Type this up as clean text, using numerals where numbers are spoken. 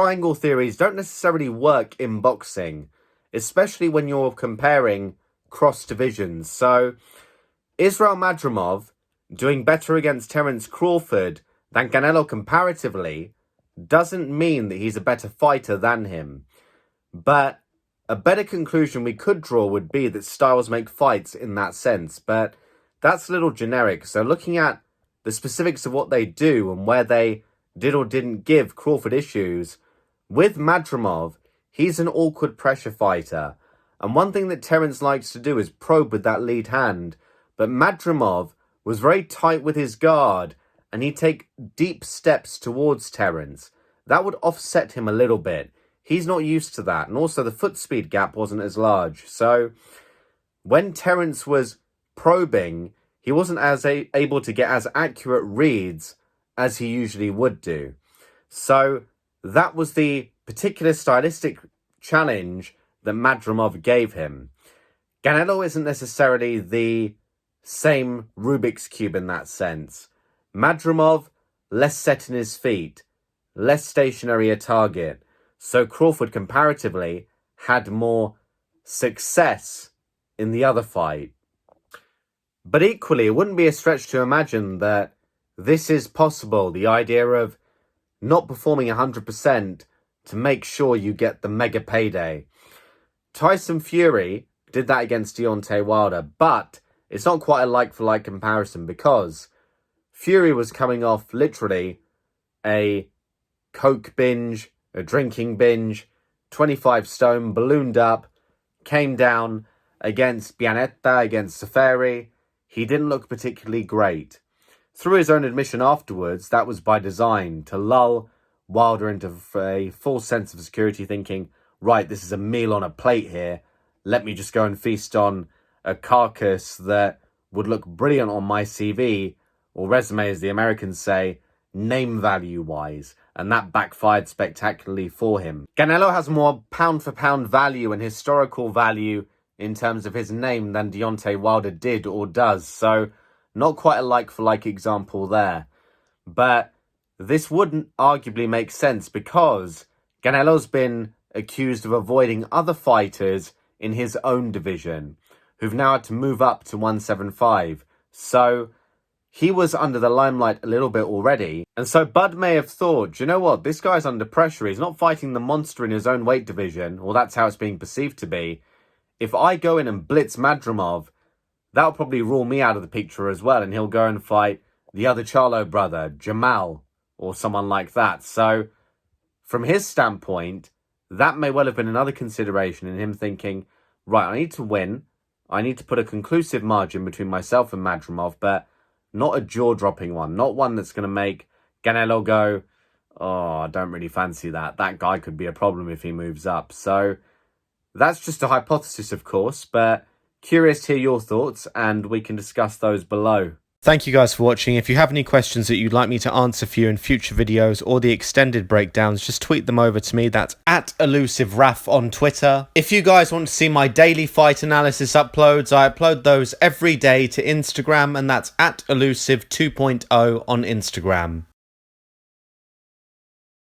Triangle theories don't necessarily work in boxing, especially when you're comparing cross divisions. So, Israil Madrimov doing better against Terence Crawford than Canelo comparatively doesn't mean that he's a better fighter than him. But a better conclusion we could draw would be that styles make fights in that sense. But that's a little generic. So looking at the specifics of what they do and where they did or didn't give Crawford issues, with Madrimov, he's an awkward pressure fighter. And one thing that Terence likes to do is probe with that lead hand. But Madrimov was very tight with his guard, and he'd take deep steps towards Terence. That would offset him a little bit. He's not used to that. And also the foot speed gap wasn't as large. So when Terence was probing, he wasn't as able to get as accurate reads as he usually would do. So that was the particular stylistic challenge that Madrimov gave him. Canelo isn't necessarily the same Rubik's Cube in that sense. Madrimov, less set in his feet, less stationary a target. So Crawford comparatively had more success in the other fight. But equally, it wouldn't be a stretch to imagine that this is possible. The idea of not performing 100% to make sure you get the mega payday. Tyson Fury did that against Deontay Wilder, but it's not quite a like-for-like comparison because Fury was coming off literally a coke binge, a drinking binge, 25 stone, ballooned up, came down against Pianetta, against Seferi. He didn't look particularly great. Through his own admission afterwards, that was by design, to lull Wilder into a false sense of security, thinking, right, this is a meal on a plate here. Let me just go and feast on a carcass that would look brilliant on my CV, or resume as the Americans say, name value wise, and that backfired spectacularly for him. Canelo has more pound for pound value and historical value in terms of his name than Deontay Wilder did or does, so not quite a like-for-like example there. But this wouldn't arguably make sense because Canelo's been accused of avoiding other fighters in his own division who've now had to move up to 175. So he was under the limelight a little bit already. And so Bud may have thought, you know what, this guy's under pressure. He's not fighting the monster in his own weight division, or that's how it's being perceived to be. If I go in and blitz Madrimov, that'll probably rule me out of the picture as well, and he'll go and fight the other Charlo brother, Jamal, or someone like that. So from his standpoint, that may well have been another consideration in him thinking, right, I need to win. I need to put a conclusive margin between myself and Madrimov, but not a jaw-dropping one. Not one that's going to make Canelo go, oh, I don't really fancy that. That guy could be a problem if he moves up. So that's just a hypothesis, of course, but curious to hear your thoughts, and we can discuss those below. Thank you guys for watching. If you have any questions that you'd like me to answer for you in future videos or the extended breakdowns, just tweet them over to me. That's at ElusiveRaf on Twitter. If you guys want to see my daily fight analysis uploads, I upload those every day to Instagram, and that's at Elusive 2.0 on Instagram.